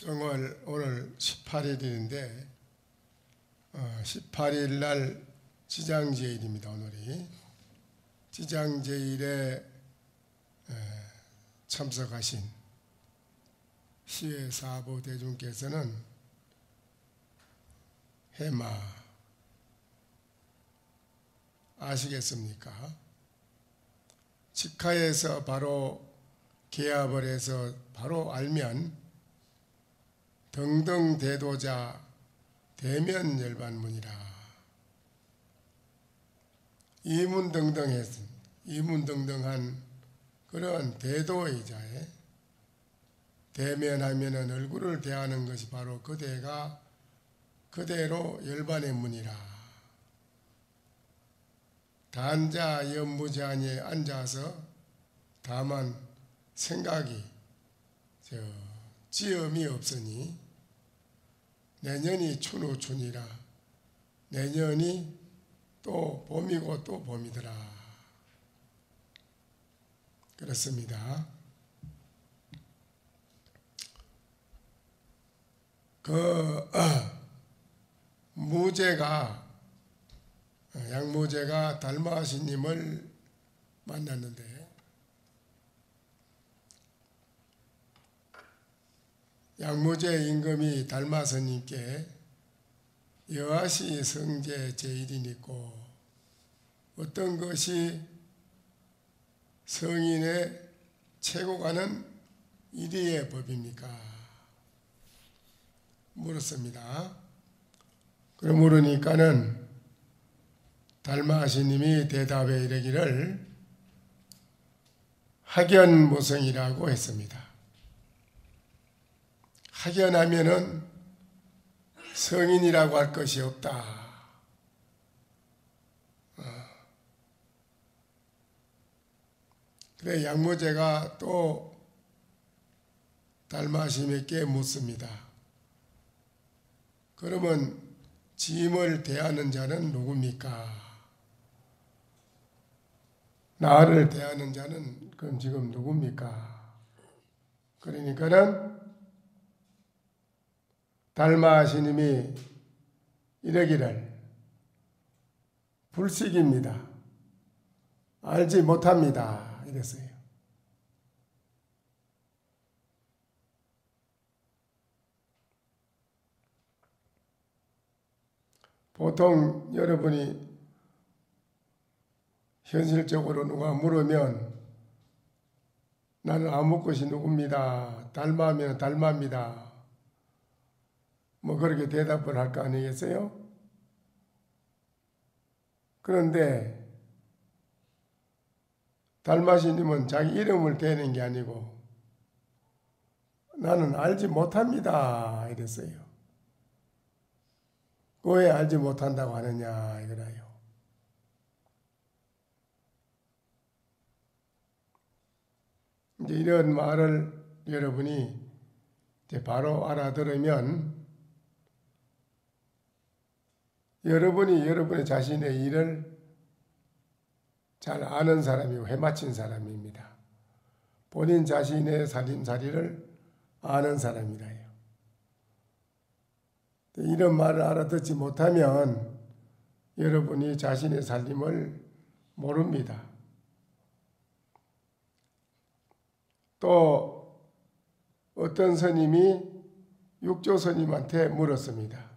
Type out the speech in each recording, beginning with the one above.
정월 오늘 18일인데 18일 날 지장제일입니다. 오늘이 지장제일에 참석하신 시외 사부 대중께서는 해마 아시겠습니까? 직하에서 바로 개합을 해서 바로 알면 등등대도자 대면열반문이라 이문등등한 그런 대도의자에 대면하면은 얼굴을 대하는 것이 바로 그대가 그대로 열반의 문이라. 단자 연무자니에 앉아서 다만 생각이 지음이 없으니 내년이 춘우춘이라 내년이 또 봄이고 또 봄이더라. 그렇습니다. 양무제가 달마스님을 만났는데 양무제 임금이 달마스님께 여하시 성제 제일이 있고 어떤 것이 성인의 최고 가는 일의의 법입니까? 물었습니다. 그럼 물으니까는 달마스님이 대답에 이르기를 학연무성이라고 했습니다. 학연하면은 성인이라고 할 것이 없다. 그래 양무제가 또 달마스님께 묻습니다. 그러면 짐을 대하는 자는 누굽니까? 나를 대하는 자는 그럼 지금 누굽니까? 그러니까는 달마스님이 이러기를 불식입니다. 알지 못합니다. 이랬어요. 보통 여러분이 현실적으로 누가 물으면 나는 아무것이 누굽니다. 달마하면 달마입니다. 뭐 그렇게 대답을 할 거 아니겠어요? 그런데 달마스님은 자기 이름을 대는 게 아니고 나는 알지 못합니다. 이랬어요. 왜 알지 못한다고 하느냐 이거라요. 이제 이런 말을 여러분이 이제 바로 알아들으면 여러분이 여러분의 자신의 일을 잘 아는 사람이고 해마친 사람입니다. 본인 자신의 살림살이를 아는 사람이라요. 이런 말을 알아듣지 못하면 여러분이 자신의 살림을 모릅니다. 또 어떤 스님이 육조 스님한테 물었습니다.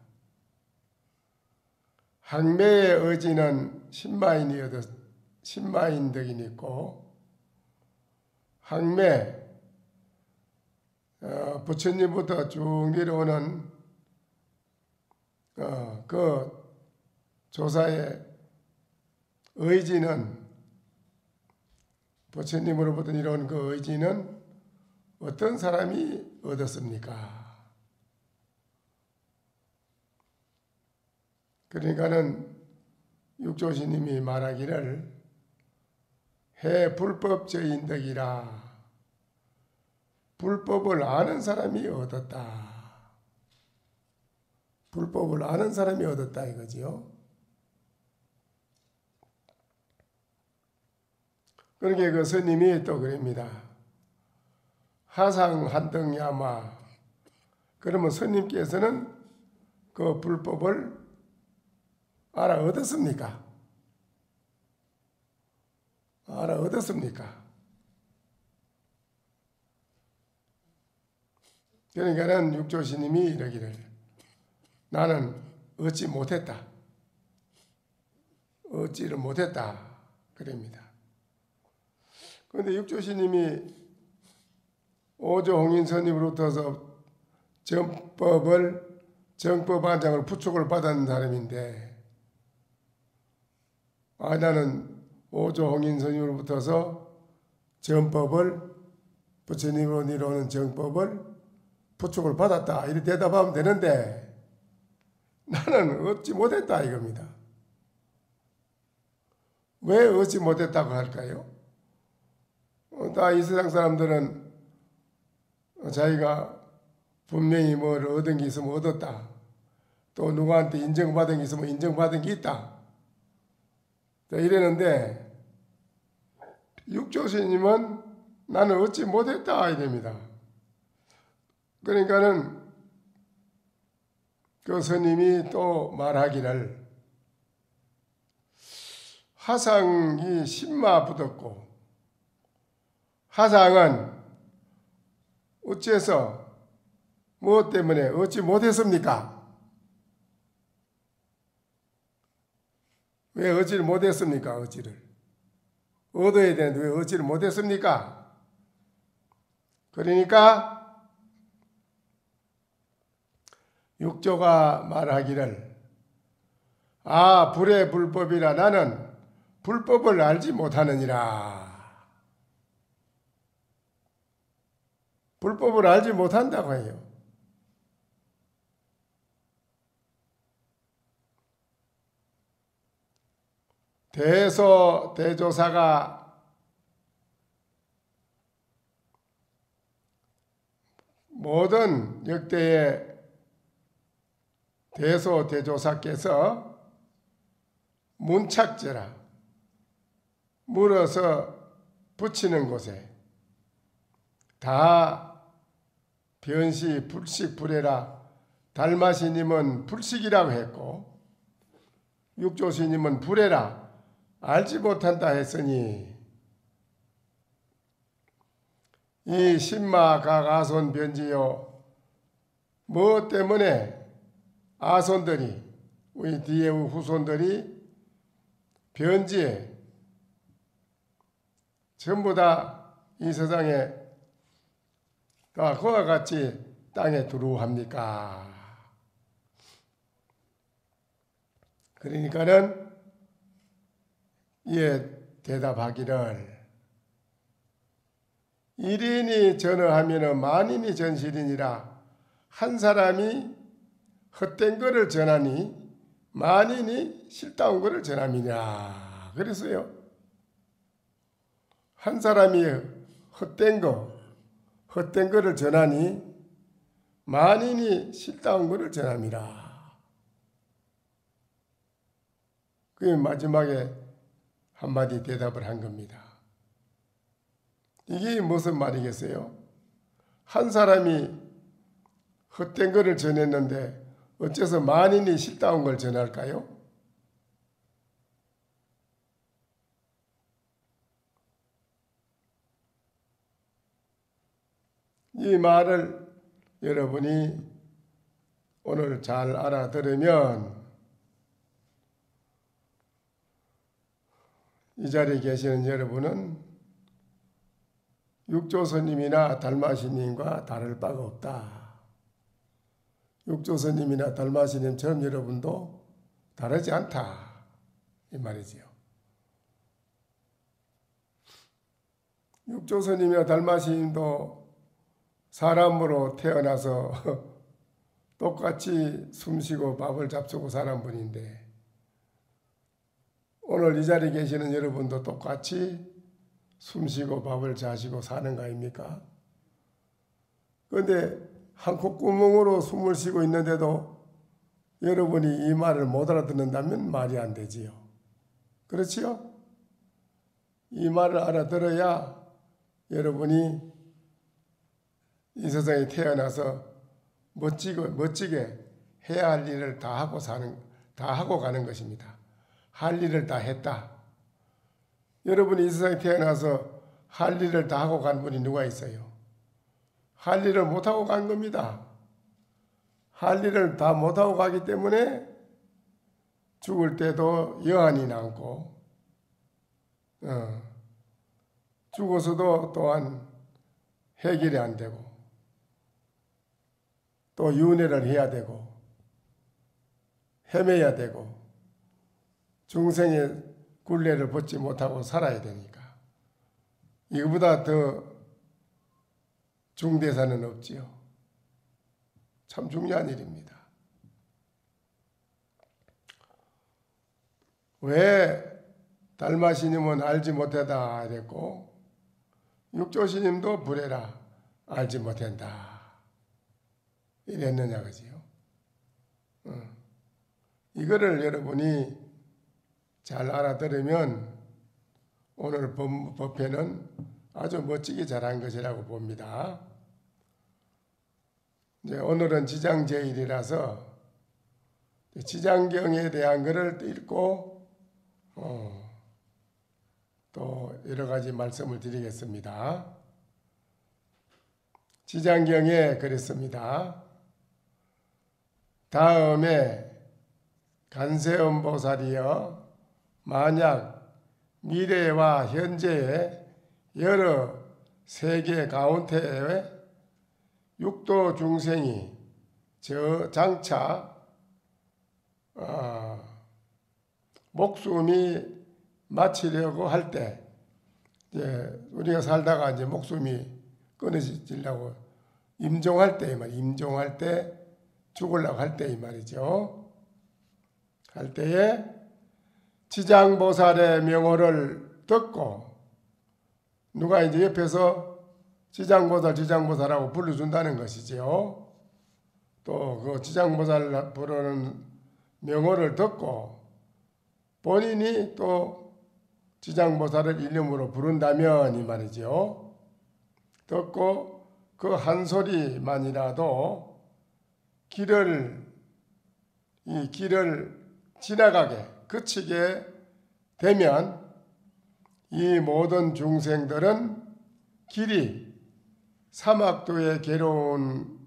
항매의 의지는 신마인덕이 있고 항매 부처님부터 쭉 내려오는 그 조사의 의지는 부처님으로부터 내려온 그 의지는 어떤 사람이 얻었습니까? 그러니까는 육조스님이 말하기를 해 불법저인덕이라 불법을 아는 사람이 얻었다. 불법을 아는 사람이 얻었다 이거지요. 그러니까 그 스님이 또 그럽니다. 하상 한등야마 그러면 스님께서는 그 불법을 알아 얻었습니까? 알아 얻었습니까? 그러니까는 육조스님이 이러기를 나는 얻지 못했다. 얻지를 못했다. 그럽니다. 그런데 육조스님이 오조 홍인스님으로부터 정법안장을 부축을 받은 사람인데 나는 오조 홍인스님으로부터서 부처님으로 이루어오는 정법을 부축을 받았다. 이렇게 대답하면 되는데 나는 얻지 못했다 이겁니다. 왜 얻지 못했다고 할까요? 다 이 세상 사람들은 자기가 분명히 뭘 얻은 게 있으면 얻었다. 또 누구한테 인정받은 게 있으면 인정받은 게 있다. 이랬는데 육조스님은 나는 얻지 못했다 이랍니다. 그러니까는 그 스님이 또 말하기를 화상이 신마 붙었고 화상은 어째서 무엇 때문에 얻지 못했습니까? 왜 얻지를 못했습니까? 얻지를 얻어야 되는데 왜 얻지를 못했습니까? 그러니까 육조가 말하기를 불의 불법이라 나는 불법을 알지 못하느니라. 불법을 알지 못한다고 해요. 대조사가 모든 역대의 대조사께서 문착제라 물어서 붙이는 곳에 다 변시 불식 불해라 달마시님은 불식이라고 했고 육조스님은 불해라 알지 못한다 했으니 이 신마각 아손 변지요 뭐 때문에 아손들이 우리 뒤에 후손들이 변지에 전부 다 이 세상에 다 그와 같이 땅에 두루합니까? 그러니까는 이에 대답하기를 일인이 전어하면 만인이 전실이니라. 한 사람이 헛된 것을 전하니 만인이 실다운 것을 전함이냐. 그랬어요. 한 사람이 헛된 거를 전하니 만인이 실다운 것을 전함이라. 그게 마지막에 한마디 대답을 한 겁니다. 이게 무슨 말이겠어요? 한 사람이 헛된 것을 전했는데 어째서 만인이 실다운 걸 전할까요? 이 말을 여러분이 오늘 잘 알아들으면 이 자리에 계시는 여러분은 육조스님이나 달마시님과 다를 바가 없다. 육조스님이나 달마시님처럼 여러분도 다르지 않다. 이 말이지요. 육조스님이나 달마시님도 사람으로 태어나서 똑같이 숨쉬고 밥을 잡수고 사는 분인데 오늘 이 자리에 계시는 여러분도 똑같이 숨쉬고 밥을 자시고 사는 거 아닙니까? 그런데 한 콧구멍으로 숨을 쉬고 있는데도 여러분이 이 말을 못 알아듣는다면 말이 안 되지요. 그렇지요? 이 말을 알아들어야 여러분이 이 세상에 태어나서 멋지게 해야 할 일을 다 하고 가는 것입니다. 할 일을 다 했다. 여러분이 이 세상에 태어나서 할 일을 다 하고 간 분이 누가 있어요? 할 일을 못하고 간 겁니다. 할 일을 다 못하고 가기 때문에 죽을 때도 여한이 남고, 죽어서도 또한 해결이 안 되고, 또 윤회를 해야 되고, 헤매야 되고, 중생의 굴레를 벗지 못하고 살아야 되니까. 이거보다 더 중대사는 없지요. 참 중요한 일입니다. 왜 달마스님은 알지 못하다 이랬고 육조스님도 불해라 알지 못한다 이랬느냐 그지요. 이거를 여러분이 잘 알아들으면 오늘 법회는 아주 멋지게 잘한 것이라고 봅니다. 이제 오늘은 지장제일이라서 지장경에 대한 것을 읽고 또 여러 가지 말씀을 드리겠습니다. 지장경에 그랬습니다. 다음에 간세음보살이여 만약 미래와 현재의 여러 세계 가운데에 육도 중생이 장차 목숨이 마치려고 할 때, 우리가 살다가 이제 목숨이 끊어지려고 임종할 때, 임종할 때, 죽으려고 할 때 이 말이죠. 할 때에 지장보살의 명호를 듣고, 누가 이제 옆에서 지장보살하고 불러준다는 것이죠. 또 그 지장보살 부르는 명호를 듣고, 본인이 또 지장보살을 이름으로 부른다면 이 말이죠. 듣고 그 한 소리만이라도 이 길을 지나가게 그치게 되면 이 모든 중생들은 길이 사막도의 괴로운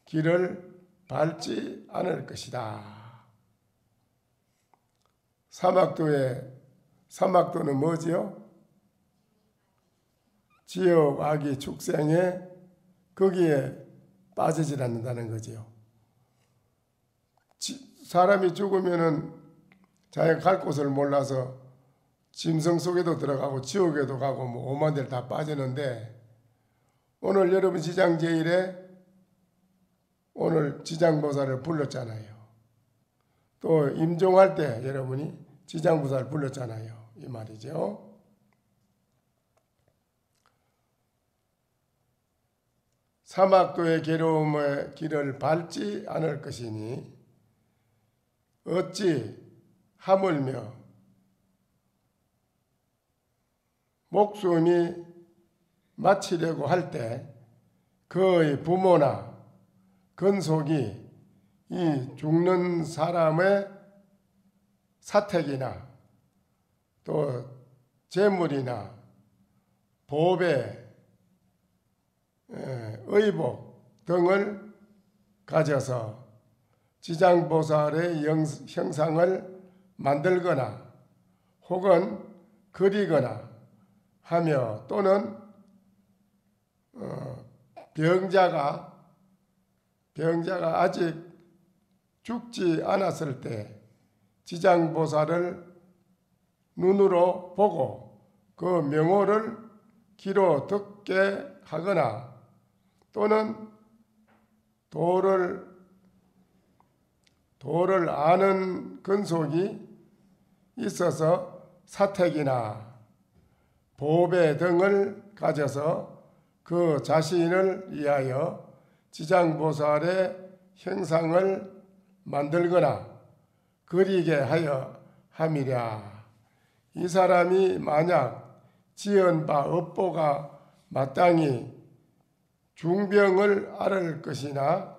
길을 밟지 않을 것이다. 사막도는 뭐지요? 지옥, 악의 축생에 거기에 빠지질 않는다는 거지요. 사람이 죽으면은 자기가 갈 곳을 몰라서 짐승 속에도 들어가고 지옥에도 가고 뭐 오만 데를 다 빠지는데 오늘 여러분 지장제일에 오늘 지장보살을 불렀잖아요. 또 임종할 때 여러분이 지장보살 불렀잖아요. 이 말이죠. 사막도의 괴로움의 길을 밟지 않을 것이니 어찌 하물며 목숨이 마치려고 할 때 그의 부모나 근속이 이 죽는 사람의 사택이나 또 재물이나 보배, 의복 등을 가져서 지장보살의 형상을 만들거나 혹은 그리거나 하며 또는 병자가 아직 죽지 않았을 때 지장보살을 눈으로 보고 그 명호를 귀로 듣게 하거나 또는 도를 아는 근속이 있어서 사택이나 보배 등을 가져서 그 자신을 위하여 지장보살의 형상을 만들거나 그리게 하여 함이랴. 이 사람이 만약 지은 바 업보가 마땅히 중병을 앓을 것이나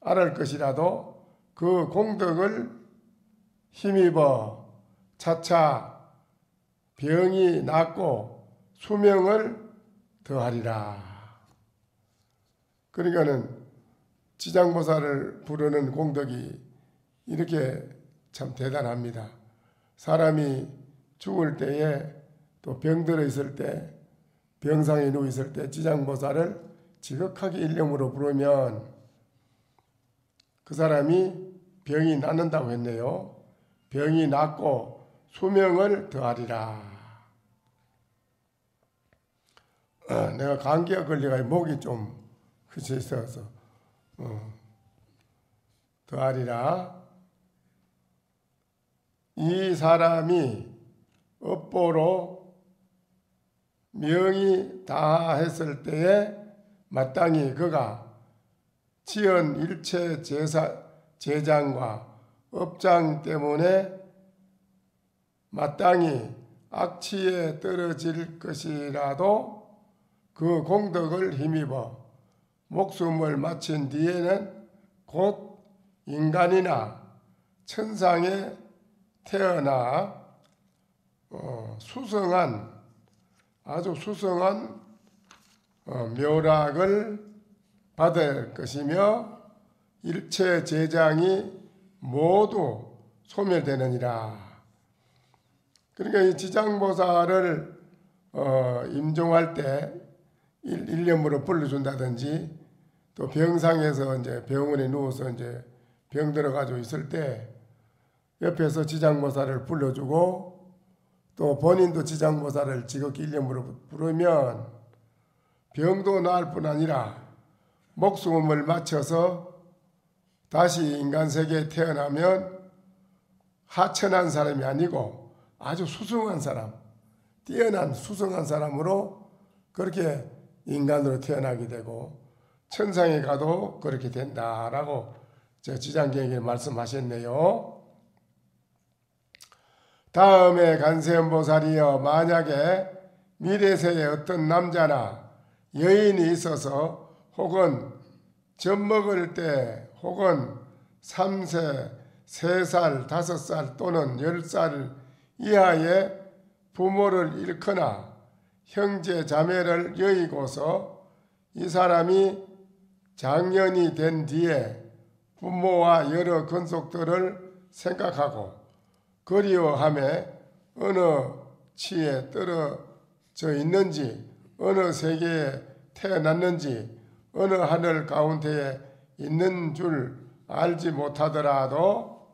알 것이라도 그 공덕을 힘입어 차차 병이 낫고 수명을 더하리라. 그러니까는 지장보살을 부르는 공덕이 이렇게 참 대단합니다. 사람이 죽을 때에 또 병들어 있을 때, 병상에 누워 있을 때 지장보살을 지극하게 일념으로 부르면 그 사람이 병이 낫는다고 했네요. 병이 낫고 수명을 더하리라. 내가 감기가 걸려가지고 목이 좀 그치 있어서 더하리라. 이 사람이 업보로 명이 다했을 때에 마땅히 그가 지은 일체 제장과 업장 때문에 마땅히 악취에 떨어질 것이라도 그 공덕을 힘입어 목숨을 마친 뒤에는 곧 인간이나 천상에 태어나 아주 수성한 묘락을 받을 것이며 일체 제장이 모두 소멸되느니라. 그러니까 이 지장보살을 임종할 때 일념으로 불러준다든지 또 병상에서 이제 병원에 누워서 이제 병들어 가지고 있을 때 옆에서 지장보살을 불러주고 또 본인도 지장보살을 지극히 일념으로 부르면 병도 나을 뿐 아니라 목숨을 마쳐서 다시 인간 세계에 태어나면 하천한 사람이 아니고 아주 수승한 사람, 뛰어난 수승한 사람으로 그렇게 인간으로 태어나게 되고 천상에 가도 그렇게 된다라고 저 지장경에 말씀하셨네요. 다음에 간세음보살이여 만약에 미래세에 어떤 남자나 여인이 있어서 혹은 젖 먹을 때 혹은 3세, 3살, 5살 또는 10살 이하의 부모를 잃거나 형제 자매를 여의고서 이 사람이 장년이 된 뒤에 부모와 여러 근속들을 생각하고 그리워하며 어느 치에 떨어져 있는지 어느 세계에 태어났는지 어느 하늘 가운데에 있는 줄 알지 못하더라도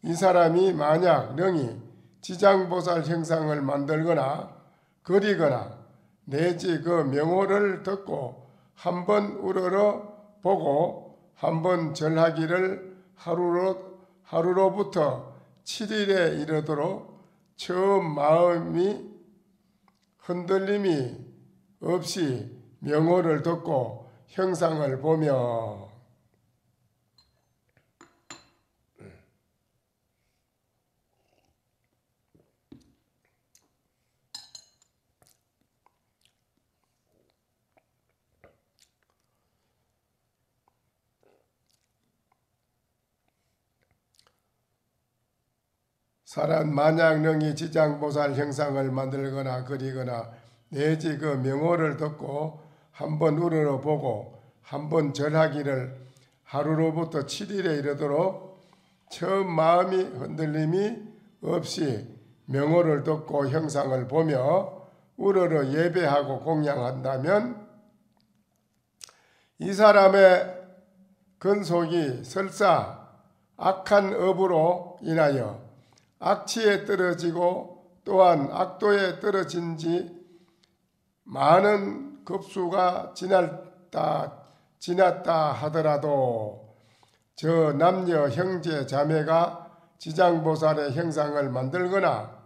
이 사람이 만약 능히 지장보살 형상을 만들거나 그리거나 내지 그 명호를 듣고 한번 우러러 보고 한번 절하기를 하루로부터 7일에 이르도록 처음 마음이 흔들림이 없이 명호를 듣고 형상을 보며 사람 만약 능히 지장보살 형상을 만들거나 그리거나 내지 그 명호를 듣고 한번 우러러 보고 한번 절하기를 하루로부터 7일에 이르도록 처음 마음이 흔들림이 없이 명호를 듣고 형상을 보며 우러러 예배하고 공양한다면 이 사람의 근속이 설사 악한 업으로 인하여 악취에 떨어지고 또한 악도에 떨어진 지 많은 급수가 지났다 하더라도 저 남녀 형제 자매가 지장보살의 형상을 만들거나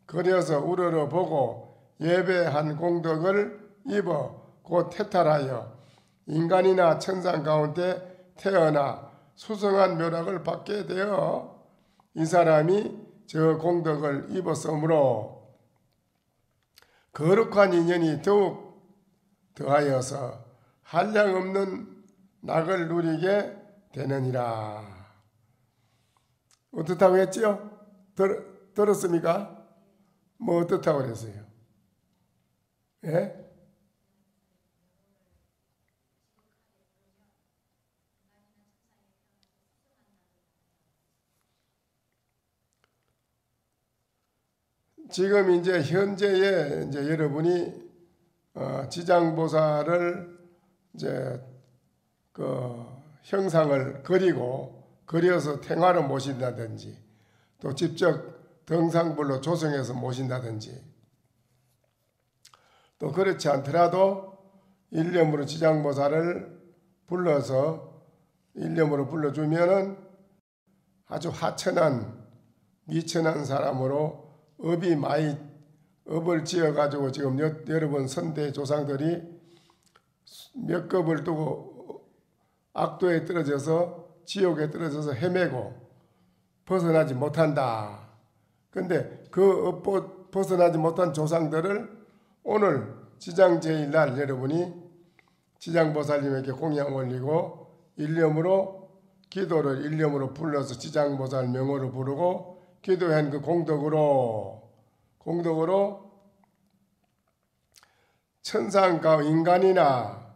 그려서 우러러 보고 예배한 공덕을 입어 곧 태탈하여 인간이나 천상 가운데 태어나 수성한 묘락을 받게 되어 이 사람이 저 공덕을 입었으므로 거룩한 인연이 더욱 더하여서 한량없는 낙을 누리게 되느니라. 어떻다고 했지요? 들었습니까? 뭐 어떻다고 그랬어요? 예? 지금 이제 현재에 이제 여러분이 지장보살을 이제 그 형상을 그려서 탱화로 모신다든지 또 직접 등상불로 조성해서 모신다든지 또 그렇지 않더라도 일념으로 지장보살을 불러서 일념으로 불러주면은 아주 하천한 미천한 사람으로 업이 많이 업을 지어가지고 지금 여러분 선대 조상들이 몇 급을 두고 악도에 떨어져서 지옥에 떨어져서 헤매고 벗어나지 못한다. 근데 그 벗어나지 못한 조상들을 오늘 지장제일날 여러분이 지장보살님에게 공양 올리고 일념으로 기도를 일념으로 불러서 지장보살 명호를 부르고 기도한 그 공덕으로 천상가 인간이나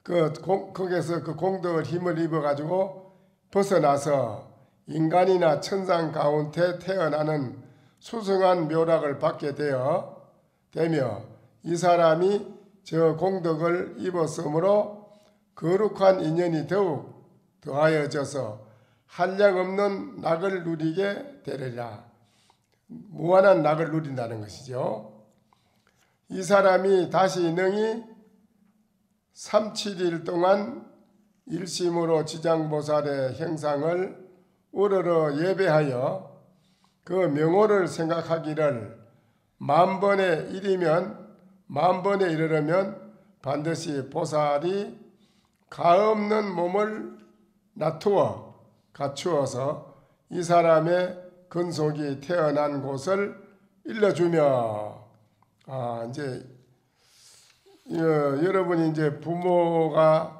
거기서 그 공덕을 힘을 입어가지고 벗어나서 인간이나 천상 가운데 태어나는 수승한 묘락을 받게 되며 이 사람이 저 공덕을 입었으므로 거룩한 인연이 더욱 더하여져서 한량없는 낙을 누리게 되리라. 무한한 낙을 누린다는 것이죠. 이 사람이 다시 능히 37일 동안 일심으로 지장보살의 형상을 우러러 예배하여 그 명호를 생각하기를 만번에 이르려면 반드시 보살이 가없는 몸을 갖추어서 이 사람의 근속이 태어난 곳을 일러주며 이제 여러분이 이제 부모가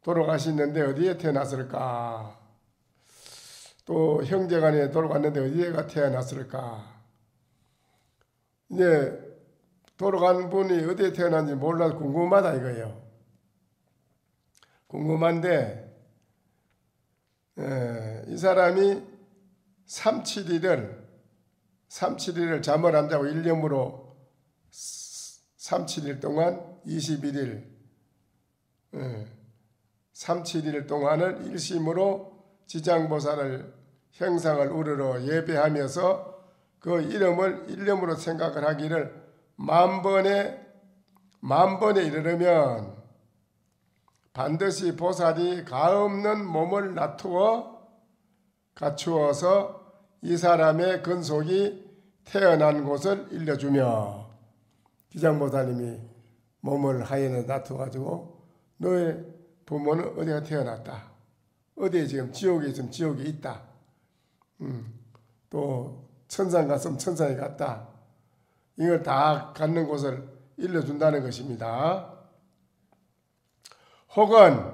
돌아가셨는데 어디에 태어났을까? 또 형제간에 돌아갔는데 어디에가 태어났을까? 이제 돌아간 분이 어디에 태어났는지 몰라서 궁금하다 이거예요. 궁금한데 이 사람이 37일을 잠을 안 자고 일념으로 37일 동안 21일 37일 동안을 일심으로 지장보살을 형상을 우러러 예배하면서 그 이름을 일념으로 생각을 하기를 만번에 이르려면 반드시 보살이 가없는 몸을 갖추어서 이 사람의 근속이 태어난 곳을 일러주며 지장보살님이 몸을 하연에 놔둬가지고 너의 부모는 어디가 태어났다. 어디에 지금 지옥에 있으면 지옥에 있다. 또 천상 갔으면 천상에 갔다. 이걸 다 갖는 곳을 일러준다는 것입니다. 혹은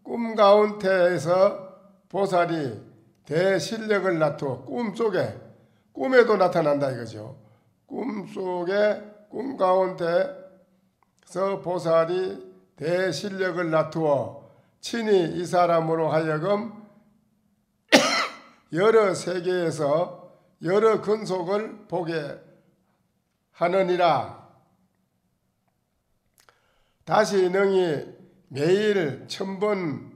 꿈 가운데에서 보살이 대실력을 나타내 꿈에도 나타난다 이거죠. 꿈 가운데서 보살이 대실력을 나타내 친히 이 사람으로 하여금 여러 세계에서 여러 근속을 보게 하느니라. 다시 능히 매일 1000번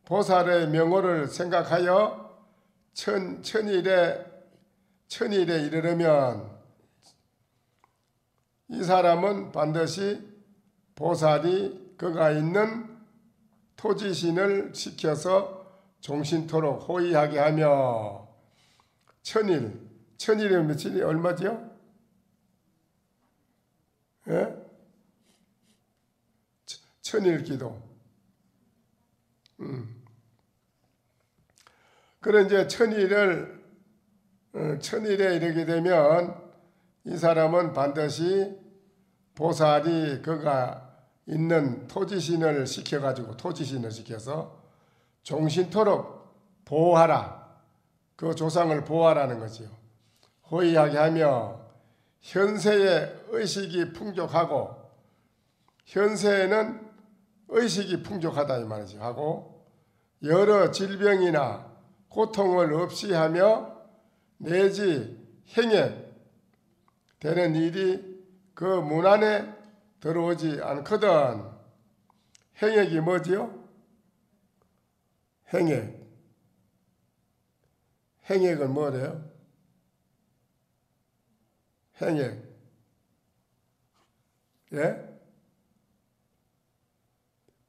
보살의 명호를 생각하여 천일에 이르려면 이 사람은 반드시 보살이 그가 있는 토지신을 지켜서 종신토록 호의하게 하며 천일이면 며칠이 얼마죠? 예? 천일 기도. 그런 이제 천일에 이르게 되면 이 사람은 반드시 보살이 그가 있는 토지신을 시켜서 종신토록 보호하라. 그 조상을 보호하라는 거지요. 호의하게 하며 현세의 의식이 풍족하고, 현세에는 의식이 풍족하다 이 말이죠. 하고 여러 질병이나 고통을 없이 하며 내지 행액 되는 일이 그 문 안에 들어오지 않거든. 행액이 뭐지요? 행액. 행액은 뭐래요? 행액. 예?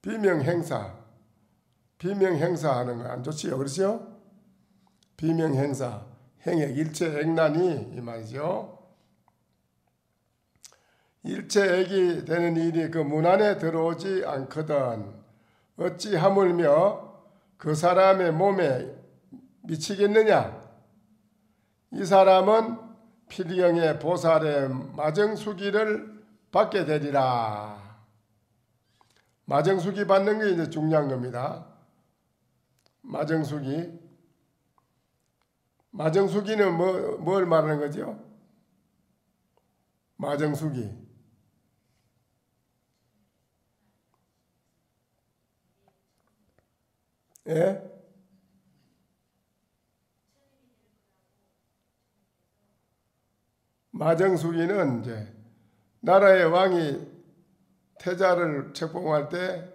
비명행사. 비명행사 하는 거 안 좋지요? 그렇죠? 비명행사. 행액, 일체액난이 이 말이죠. 일체액이 되는 일이 그 문 안에 들어오지 않거든. 어찌 하물며 그 사람의 몸에 미치겠느냐? 이 사람은 필경의 보살의 마정수기를 받게 되리라. 마정수기 받는 게 이제 중요한 겁니다. 마정수기. 마정수기는 뭘 말하는 거죠? 마정수기. 예? 마정수기는 이제 나라의 왕이 태자를 책봉할 때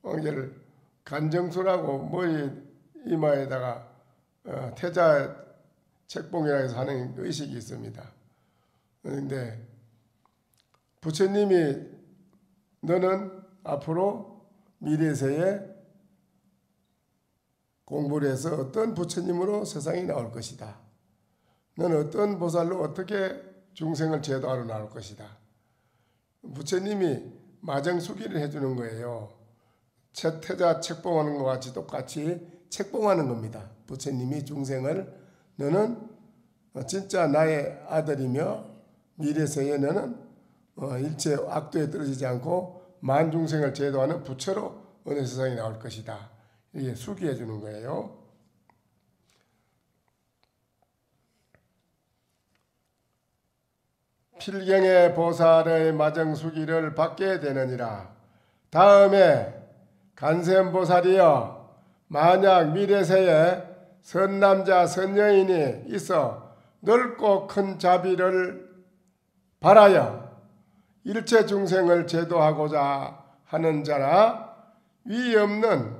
왕제를 간정수라고 머리 이마에다가 태자 책봉이라고 해서 하는 의식이 있습니다. 그런데 부처님이 너는 앞으로 미래세에 공부를 해서 어떤 부처님으로 세상에 나올 것이다. 너는 어떤 보살로 어떻게 중생을 제도하러 나올 것이다. 부처님이 마정수기를 해주는 거예요. 태자 책봉하는 것과 같이 똑같이 책봉하는 겁니다. 부처님이 중생을 너는 진짜 나의 아들이며 미래세에 너는 일체 악도에 떨어지지 않고 만중생을 제도하는 부처로 어느 세상에 나올 것이다. 이게 수기해 주는 거예요. 필경의 보살의 마정수기를 받게 되느니라. 다음에 간센보살이여 만약 미래세에 선남자 선여인이 있어 넓고 큰 자비를 바라여 일체 중생을 제도하고자 하는 자나 위 없는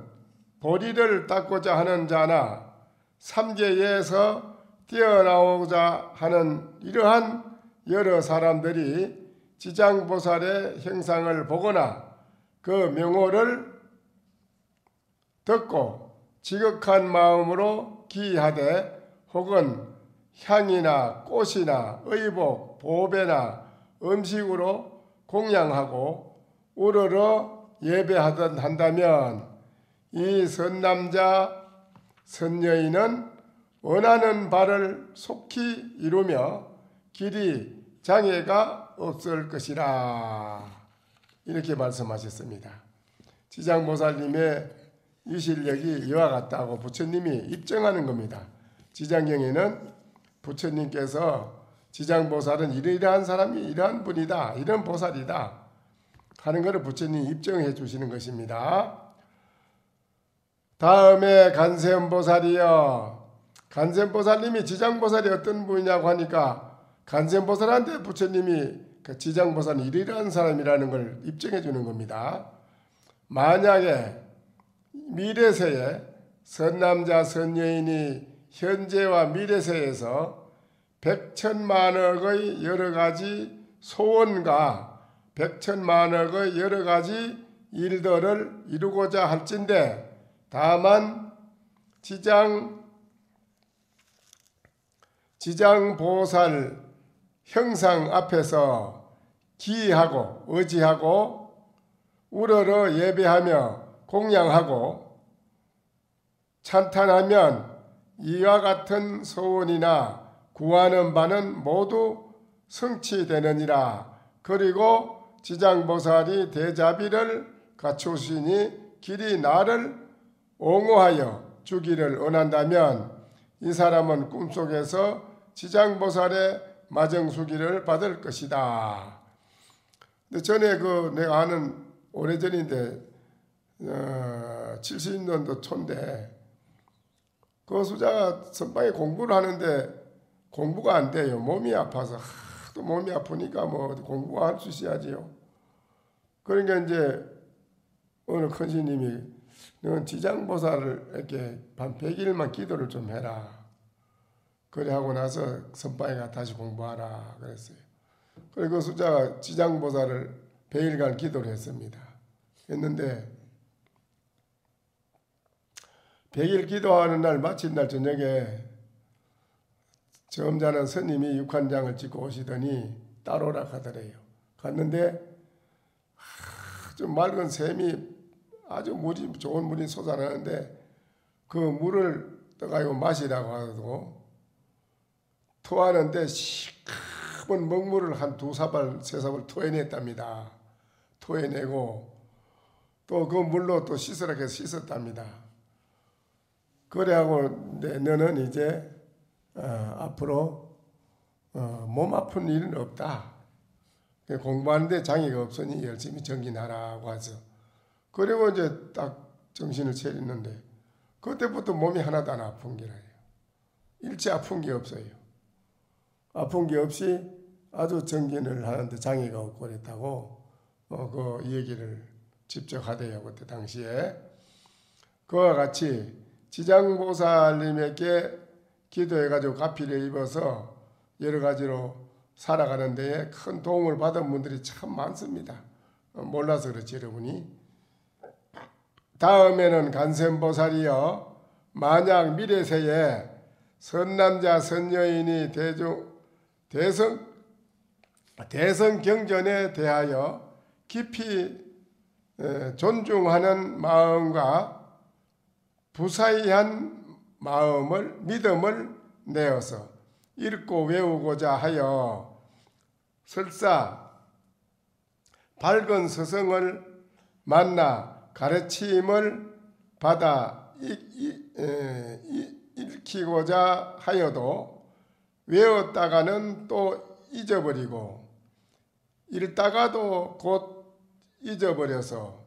보리를 닦고자 하는 자나 삼계에서 뛰어나오고자 하는 이러한 여러 사람들이 지장보살의 형상을 보거나 그 명호를 듣고 지극한 마음으로 기하되 혹은 향이나 꽃이나 의복, 보배나 음식으로 공양하고 우러러 예배하든 한다면 이 선남자 선여인은 원하는 바를 속히 이루며 길이 장애가 없을 것이라. 이렇게 말씀하셨습니다. 지장보살님의 유실력이 이와 같다고 부처님이 입증하는 겁니다. 지장경에는 부처님께서 지장보살은 이러한 사람이 이러한 분이다, 이런 보살이다 하는 것을 부처님이 입증해 주시는 것입니다. 다음에 간세음보살이요. 간세음보살님이 지장보살이 어떤 분이냐고 하니까 간세음보살한테 부처님이 그 지장보살은 이러한 사람이라는 걸 입증해 주는 겁니다. 만약에 미래세에 선남자 선여인이 현재와 미래세에서 백천만억의 여러가지 소원과 백천만억의 여러가지 일들을 이루고자 할진대 다만 지장보살 형상 앞에서 기하고 의지하고 우러러 예배하며 공양하고 찬탄하면 이와 같은 소원이나 구하는 바는 모두 성취되느니라. 그리고 지장보살이 대자비를 갖추시니 길이 나를 옹호하여 주기를 원한다면 이 사람은 꿈속에서 지장보살의 마정수기를 받을 것이다. 근데 전에 내가 아는 오래전인데 70년도 초인데 그 수자가 선방에 공부를 하는데 공부가 안 돼요. 몸이 아파서 하도 몸이 아프니까 뭐 공부가 할 수 있어야지요. 그러니까 이제 어느 큰 스님이 너는 지장보살을 이렇게 한 100일만 기도를 좀 해라. 그래 하고 나서 선방에 가 다시 공부하라 그랬어요. 그리고 그 수자가 지장보살을 100일간 기도를 했습니다. 했는데 100일 기도하는 날 마친 날 저녁에 점잖은 스님이 육한장을 찍고 오시더니 따로라 하더래요. 갔는데 아주 맑은 샘이 아주 물이 좋은 물이 솟아나는데 그 물을 떠가지고 마시라고 하고 토하는데 시커먼 먹물을 한 2사발 3사발 토해냈답니다. 토해내고 또 그 물로 또 씻으라 해서 씻었답니다. 그래하고 너는 이제 앞으로 몸 아픈 일은 없다. 공부하는데 장애가 없으니 열심히 정진하라고 하죠. 그리고 이제 딱 정신을 차리는데 그때부터 몸이 하나도 안 아픈 게라요. 일체 아픈 게 없어요. 아픈 게 없이 아주 정진을 하는데 장애가 없고 그랬다고 그 얘기를 직접 하대요. 그때 당시에. 그와 같이 지장보살님에게 기도해가지고 가피를 입어서 여러 가지로 살아가는 데에 큰 도움을 받은 분들이 참 많습니다. 몰라서 그렇지 여러분이. 다음에는 간센보살이여 만약 미래세에 선남자 선여인이 대성경전에 대하여 깊이 존중하는 마음과 부사이한 믿음을 내어서 읽고 외우고자 하여 설사 밝은 스승을 만나 가르침을 받아 읽히고자 하여도 외웠다가는 또 잊어버리고 읽다가도 곧 잊어버려서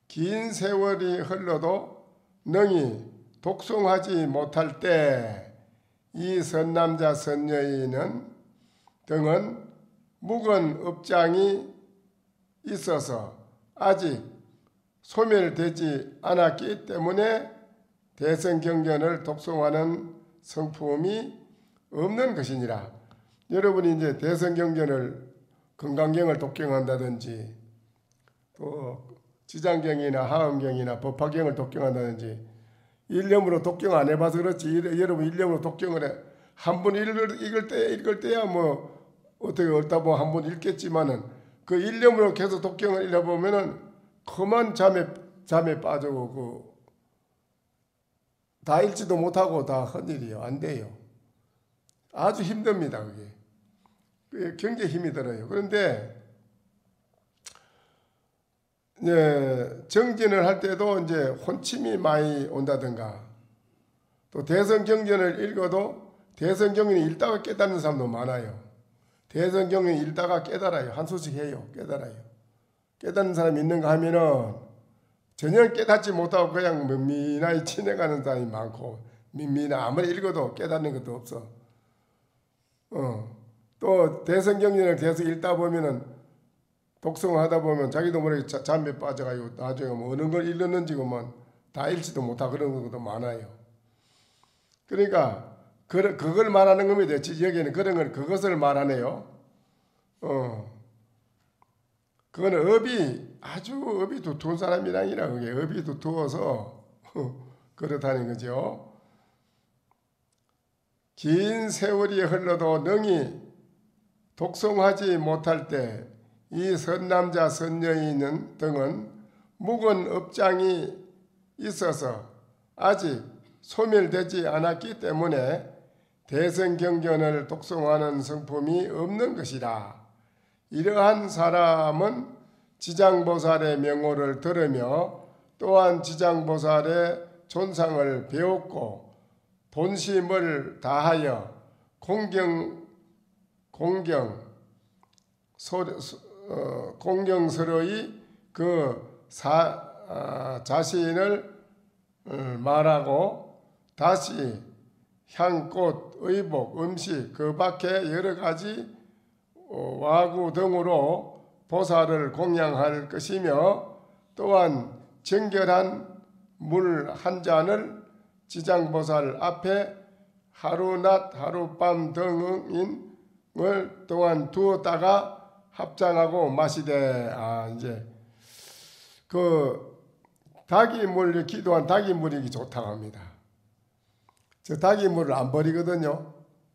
긴 세월이 흘러도 능히 독송하지 못할 때 이 선남자 선여인 등은 묵은 업장이 있어서 아직 소멸되지 않았기 때문에 대성경전을 독송하는 성품이 없는 것이니라. 여러분이 이제 대성경전을 건강경을 독경한다든지 또 지장경이나 하음경이나 법화경을 독경한다든지 일념으로 독경 안 해봐서 그렇지 여러분 일념으로 독경을 해. 한 번 읽을 때야 뭐 어떻게 옳다 보면 한 번 읽겠지만은 그 일념으로 계속 독경을 읽어보면은 그만 잠에 빠지고 다 읽지도 못하고 다 헌일이요. 안 돼요. 아주 힘듭니다. 그게 굉장히 힘이 들어요. 그런데 정진을 할 때도 이제 혼침이 많이 온다든가 또 대성경전을 읽어도 대성경전을 읽다가 깨닫는 사람도 많아요. 대성경전 읽다가 깨달아요. 한 소식 해요. 깨달아요. 깨닫는 사람이 있는가 하면은 전혀 깨닫지 못하고 그냥 민민하게 지내가는 사람이 많고 민민하 아무리 읽어도 깨닫는 것도 없어. 또 대성경전을 계속 읽다 보면은 독성을 하다 보면 자기도 모르게 잠에 빠져가지고 나중에 뭐 어느 걸 읽었는지 다 읽지도 못하고 그런 것도 많아요. 그러니까 그걸 말하는 겁니다. 여기는 그런 건 그것을 말하네요. 그거는 업이 두터운 사람이 아니라 그게 업이 두터워서 그렇다는 거죠. 긴 세월이 흘러도 능히 독송하지 못할 때 이 선남자 선여인 등은 묵은 업장이 있어서 아직 소멸되지 않았기 때문에 대성경전을 독송하는 성품이 없는 것이라. 이러한 사람은 지장보살의 명호를 들으며 또한 지장보살의 존상을 배웠고 본심을 다하여 공경스러이 그 자신을 말하고 다시 향꽃, 의복, 음식 그 밖에 여러 가지 와구 등으로 보살을 공양할 것이며 또한 정결한 물 한 잔을 지장보살 앞에 하루낮 하룻밤 등을 또한 두었다가 합장하고 마시되 이제 그 닭이물 기도한 닭이물이 좋다고 합니다. 저 닭이물을 안 버리거든요.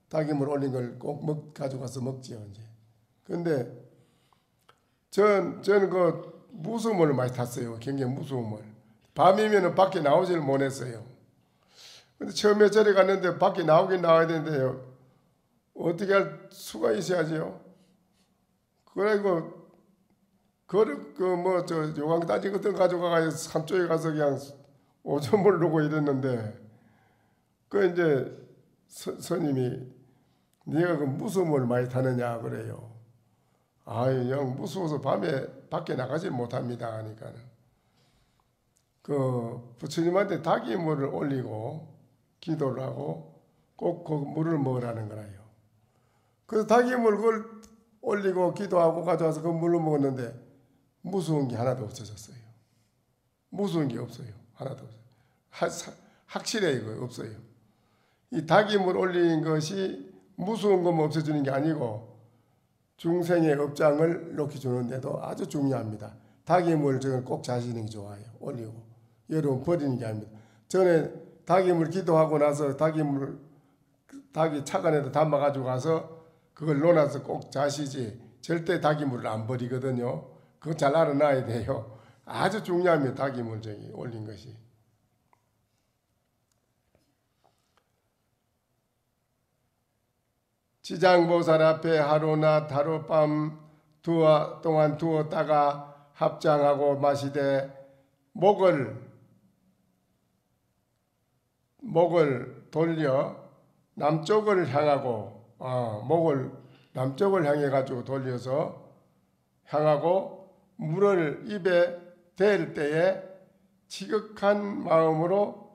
닭이물 올린 걸 꼭 가져가서 먹지요 이제. 근데 저는 그 무수물을 많이 탔어요. 굉장히 무수물. 밤이면은 밖에 나오질 못했어요. 근데 처음에 절에 갔는데 밖에 나오긴 나와야 되는데요. 어떻게 할 수가 있어야지요. 그래고 요강 따지 같은 거 가져가서 산쪽에 가서 그냥 오줌을 누고 이랬는데 그 이제 스님이 네가 그 무서움을 많이 타느냐 그래요. 영 무서워서 밤에 밖에 나가지 못합니다 하니까는 그 부처님한테 닭이물을 올리고 기도를 하고 꼭 그 물을 먹으라는 거라요. 그래서 닭이물 그걸 올리고 기도하고 가져와서 그 물을 먹었는데 무서운 게 하나도 없어졌어요. 무서운 게 없어요. 하나도 없어요. 확실해 이거 없어요. 이 닭이물 올린 것이 무서운 것만 없어지는 게 아니고 중생의 업장을 놓기 주는데도 아주 중요합니다. 닭이물 저는 꼭 자시는 게 좋아요. 올리고 여러분 버리는 게 아닙니다. 전에 닭이물 기도하고 나서 닭이 차간에다 담아가지고 가서 그걸 놓아서 꼭 자시지 절대 닭이물을 안 버리거든요. 그거 잘 알아놔야 돼요. 아주 중요합니다. 닭이물 저기 올린 것이. 지장보살 앞에 하루낮 하룻밤 동안 두었다가 합장하고 마시되 목을 돌려 남쪽을 향하고 목을 남쪽을 향해 가지고 돌려서 향하고 물을 입에 댈 때에 지극한 마음으로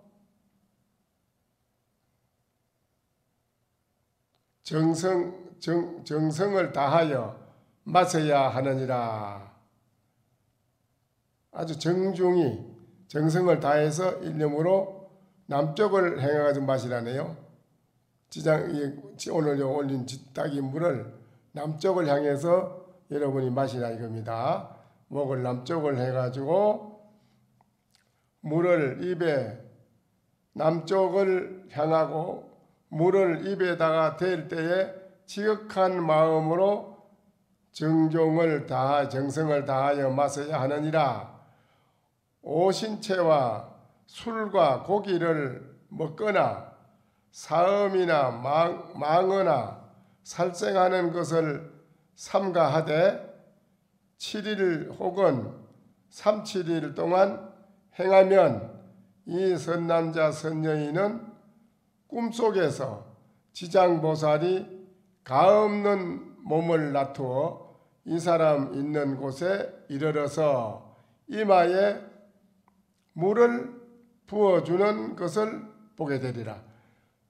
정성을 다하여 마셔야 하느니라. 아주 정중히 정성을 다해서 일념으로 남쪽을 향해가지고 마시라네요. 오늘 올린 닭이 물을 남쪽을 향해서 여러분이 마시라 이겁니다. 목을 남쪽을 해가지고 물을 입에 남쪽을 향하고 물을 입에다가 댈 때에 지극한 마음으로 정성을 다하여 마셔야 하느니라. 오신채와 술과 고기를 먹거나 사음이나 망어나 살생하는 것을 삼가하되 7일 혹은 3-7일 동안 행하면 이 선남자 선여인은 꿈속에서 지장보살이 가없는 몸을 나투어 이 사람 있는 곳에 이르러서 이마에 물을 부어주는 것을 보게 되리라.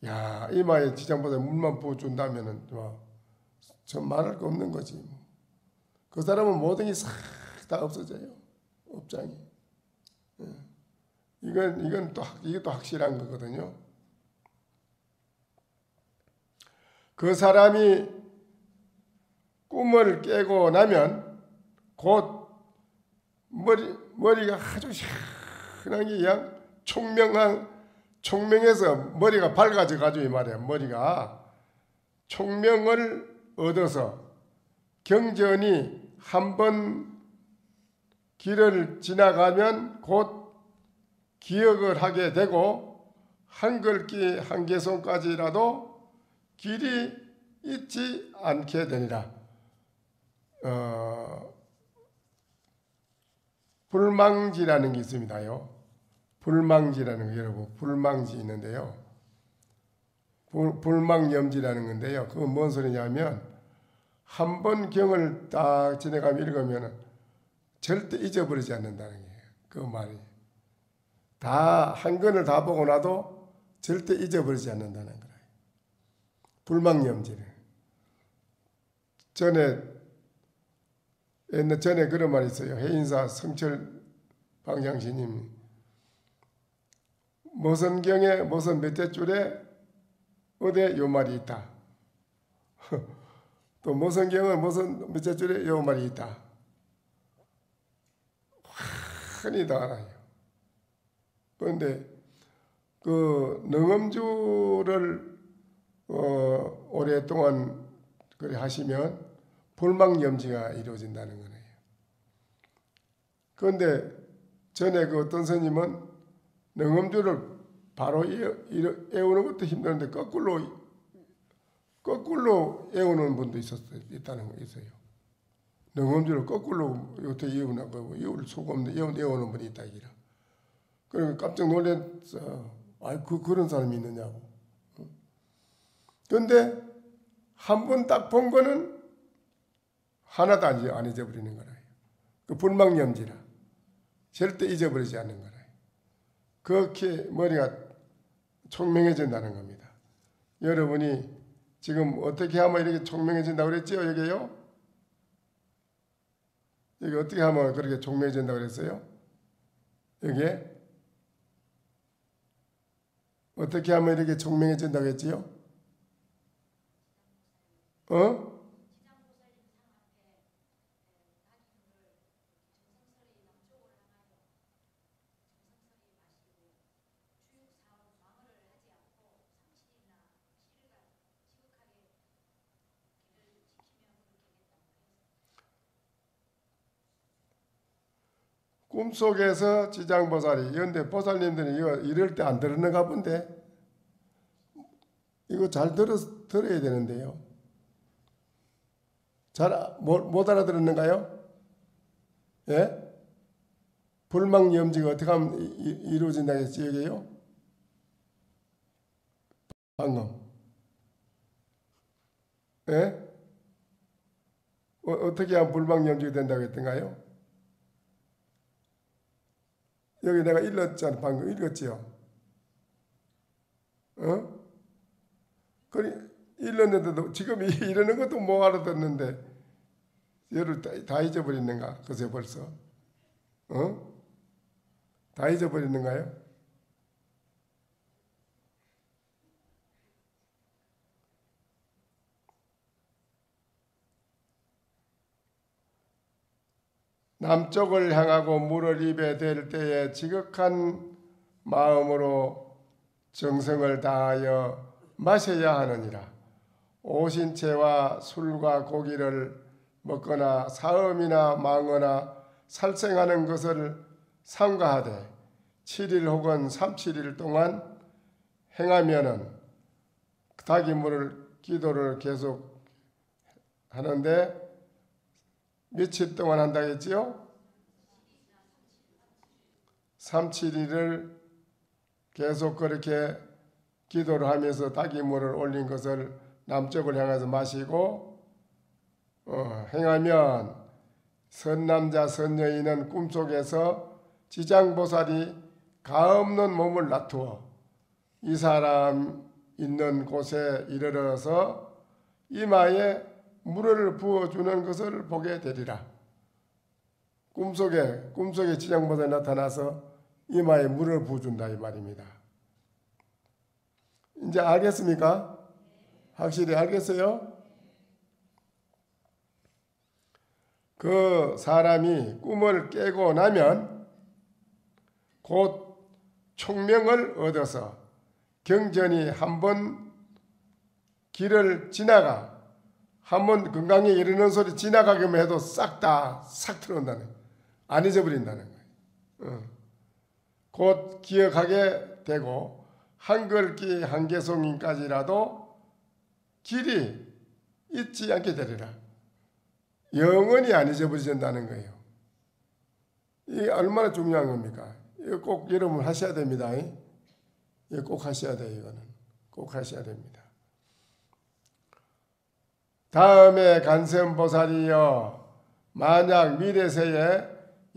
야, 이마에 지장보살이 물만 부어준다면은 전 말할 거 없는 거지. 그 사람은 모든 게 싹 다 없어져요. 업장이. 이게 또 확실한 거거든요. 그 사람이 꿈을 깨고 나면 곧 머리가 아주 시원하게 그냥 총명해서 머리가 밝아져 가지고 이 말이야. 머리가 총명을 얻어서 경전이 한번 길을 지나가면 곧 기억을 하게 되고 한 글귀 한 개송까지라도 길이 잊지 않게 되니라. 불망지라는 게 있습니다요. 불망지라는 거, 여러분 불망지 있는데요. 불망염지라는 건데요. 그건 뭔 소리냐면 한 번 경을 딱 지내가며 읽으면 절대 잊어버리지 않는다는 거예요. 그 말이. 다 한 권을 다 보고 나도 절대 잊어버리지 않는다는 거예요. 불망염지를. 전에 그런 말이 있어요. 해인사 성철 방장시님이 무슨 경에 무슨 몇째 줄에 어디에 요 말이 있다. 또 무슨 경은 무슨 몇째 줄에 요 말이 있다. 흔히 다 알아요. 그런데 그 능엄주를 오랫동안 그래 하시면 불망염지가 이루어진다는 거예요. 그런데 전에 그 어떤 스님은 능엄주를 바로 애우는 것도 힘드는데 거꾸로 애우는 분도 있다는 거 있어요. 능엄주를 거꾸로 어떻게 애우나 그 애울 수가 없는데 애우는 분이 있다 이라. 그러니까 깜짝 놀랐어. 그런 사람이 있느냐고. 그런데 한 번 딱 본 거는 하나도 안 잊어버리는 거라. 그 불망염지라. 절대 잊어버리지 않는 거라. 그렇게 머리가 총명해진다는 겁니다. 여러분이 지금 어떻게 하면 이렇게 총명해진다고 그랬지요? 여기요? 여기 어떻게 하면 그렇게 총명해진다고 그랬어요? 여기에? 어떻게 하면 이렇게 총명해진다고 했지요? 꿈속에서 지장보살이 연대 보살님들이 이럴 때 안 들었는가 본데 이거 잘 들어야 되는데요. 잘 못 알아들었는가요? 예? 불망염지가 어떻게 하면 이루어진다고 했지 여기요? 방금 예? 어떻게 하면 불망염지가 된다고 했던가요? 여기 내가 읽었잖아. 방금 읽었지요? 그래, 읽었는데도 지금 이러는 것도 못 알아듣는데 얘를 다 잊어버리는가? 그새 벌써? 다 잊어버리는가요? 남쪽을 향하고 물을 입에 댈 때에 지극한 마음으로 정성을 다하여 마셔야 하느니라. 오신채와 술과 고기를 먹거나 사음이나 망거나 살생하는 것을 삼가하되 7일 혹은 37일 동안 행하면은 닭이 물을 기도를 계속 하는데 며칠 동안 한다고 했지요? 37일을 계속 그렇게 기도를 하면서 닭이물을 올린 것을 남쪽을 향해서 마시고 행하면 선남자 선여인은 꿈속에서 지장보살이 가없는 몸을 놔두어 이 사람 있는 곳에 이르러서 이마에 물을 부어주는 것을 보게 되리라. 꿈속에 지장보살이 나타나서 이마에 물을 부어준다 이 말입니다. 이제 알겠습니까? 확실히 알겠어요? 그 사람이 꿈을 깨고 나면 곧 총명을 얻어서 경전이 한번 길을 지나가 한번 건강에 이르는 소리 지나가기만 해도 싹 들어온다는 거예요. 안 잊어버린다는 거예요. 곧 기억하게 되고 한글기 한개송인까지라도 길이 잊지 않게 되리라. 영원히 안 잊어버리신다는 거예요. 이게 얼마나 중요한 겁니까? 이거 꼭 여러분 하셔야 됩니다. 이거 꼭 하셔야 돼요. 이거는 꼭 하셔야 됩니다. 다음에 간센보살이여, 만약 미래세에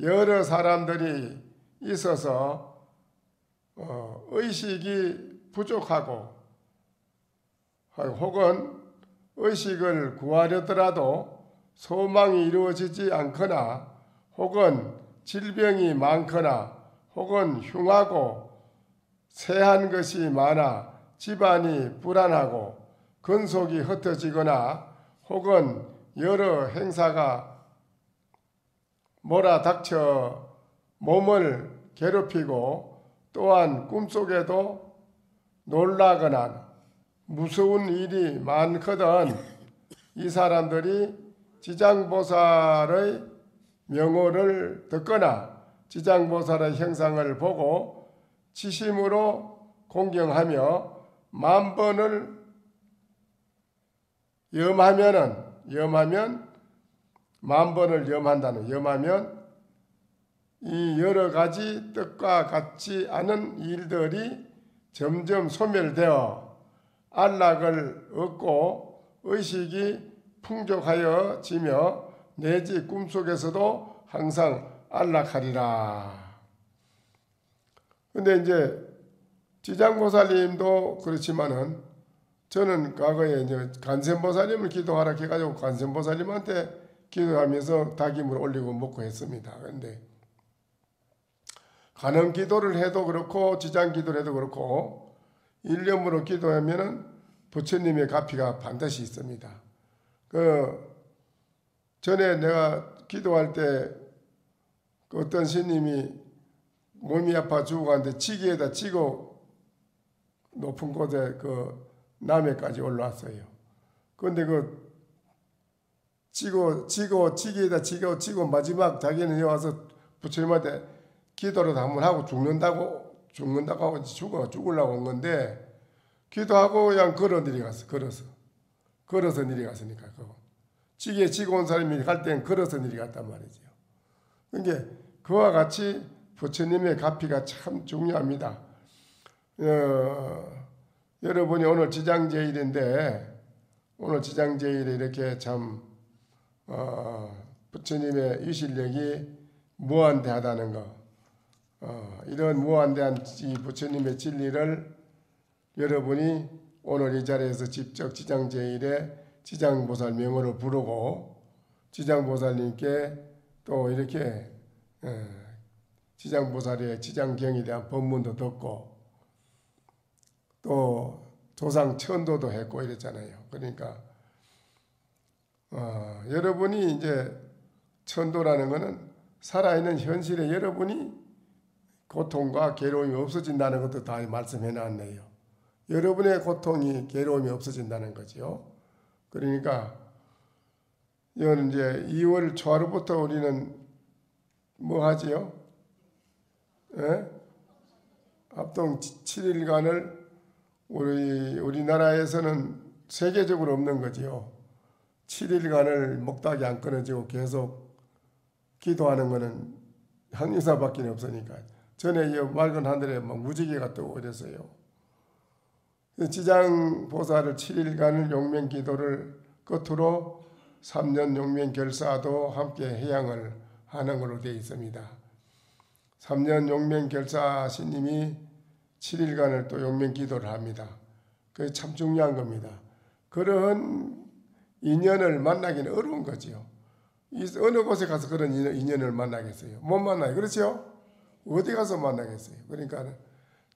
여러 사람들이 있어서 의식이 부족하고 혹은 의식을 구하려더라도 소망이 이루어지지 않거나 혹은 질병이 많거나 혹은 흉하고 세한 것이 많아 집안이 불안하고 근속이 흩어지거나 혹은 여러 행사가 몰아닥쳐 몸을 괴롭히고 또한 꿈속에도 놀라거나 무서운 일이 많거든 이 사람들이 지장보살의 명호를 듣거나 지장보살의 형상을 보고 치심으로 공경하며 만번을 염하면 만번을 염하면 이 여러 가지 뜻과 같지 않은 일들이 점점 소멸되어 안락을 얻고 의식이 풍족하여지며 내지 꿈속에서도 항상 안락하리라. 근데 이제 지장보살님도 그렇지만은 저는 과거에 이제 간센보살님을 기도하라 해가지고 간센보살님한테 기도하면서 닭임을 올리고 먹고 했습니다. 그런데 간음 기도를 해도 그렇고 지장 기도를 해도 그렇고 일념으로 기도하면은 부처님의 가피가 반드시 있습니다. 전에 내가 기도할 때 어떤 스님이 몸이 아파 죽어가는데 지기에다 지고 높은 곳에 남해까지 올라왔어요. 그런데 지기에다 지고 마지막 자기는 여기 와서 부처님한테 기도를 한번 하고 죽는다고 하고 죽으려고 온 건데 기도하고 그냥 걸어 내려갔어. 걸어서 내려갔으니까 지기에 지고 온 사람이 갈 때는 걸어서 내려갔단 말이죠. 그러니까 그와 같이 부처님의 가피가 참 중요합니다. 여러분이 오늘 지장제일인데 오늘 지장제일에 이렇게 참 부처님의 유실력이 무한대하다는 거, 이런 무한대한 이 부처님의 진리를 여러분이 오늘 이 자리에서 직접 지장제일에 지장보살 명호를 부르고 지장보살님께 또 이렇게 지장보살의 지장경에 대한 법문도 듣고 또 조상 천도도 했고 이랬잖아요. 그러니까 여러분이 이제 천도라는 것은 살아있는 현실에 여러분이 고통과 괴로움이 없어진다는 것도 다 말씀해 놨네요. 여러분의 고통이 괴로움이 없어진다는 거죠. 그러니까 이건 이제 2월 초하루부터 우리는 뭐 하지요? 합동 7일간을 우리나라에서는 세계적으로 없는 거지요. 7일간을 목닥이 안 끊어지고 계속 기도하는 것은 한의사밖에 없으니까. 전에 이 맑은 하늘에 막 무지개가 뜨고 이랬어요. 지장보살을 7일간을 용맹기도를 끝으로 3년 용맹결사도 함께 해양을 하는 걸로 되어 있습니다. 3년 용맹결사 스님이 7일간을 또 용맹기도를 합니다. 그게 참 중요한 겁니다. 그런 인연을 만나기는 어려운 거지요. 어느 곳에 가서 그런 인연을 만나겠어요? 못 만나요. 그렇죠? 어디 가서 만나겠어요? 그러니까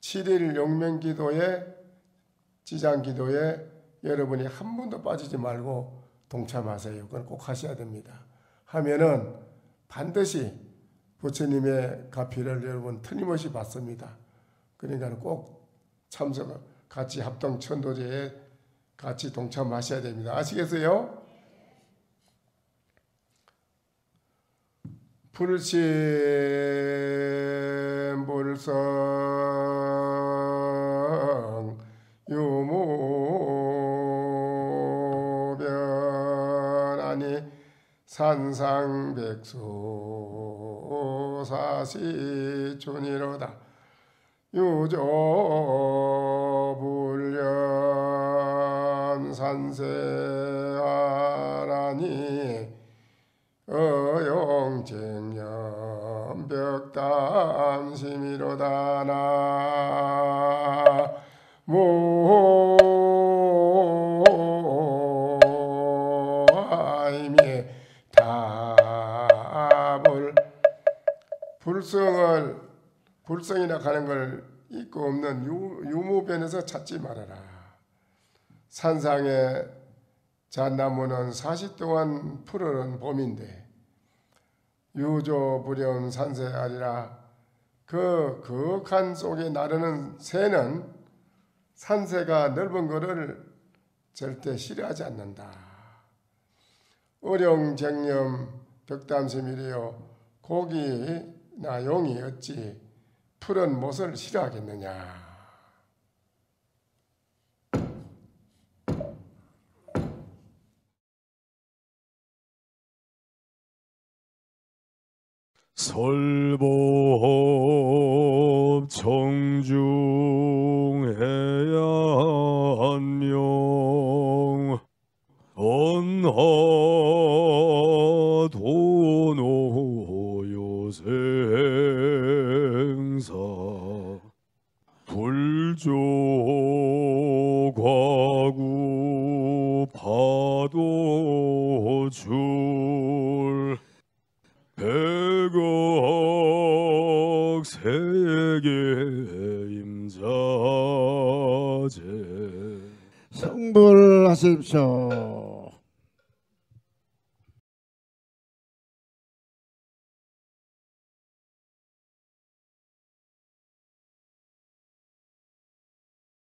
7일 용맹기도에 지장기도에 여러분이 한 번도 빠지지 말고 동참하세요. 그걸 꼭 하셔야 됩니다. 하면은 반드시 부처님의 가피를 여러분 틀림없이 받습니다. 그러니까 꼭 같이 합동 천도제에 같이 동참하셔야 됩니다. 아시겠어요? 불신불성 유무변 아니 산상백수 사시춘이로다. 유조불련 산세하나니 어용쟁념 벽담심이로다. 나모 하임의 답을 불성이라 하는 걸 있고 없는 유무변에서 찾지 말아라. 산상의 잣나무는 40 동안 푸르는 봄인데 유조불연 산세하리라. 그 거한 속에 나르는 새는 산세가 넓은 것을 절대 싫어하지 않는다. 어령쟁념 덕담심이리요. 고기나 용이 어찌 푸른 못을 싫어하겠느냐. 설법 청중해야 한명 언하 도노요생사 불조과구 파도줄 백억 세계 임자제 성불하십시오.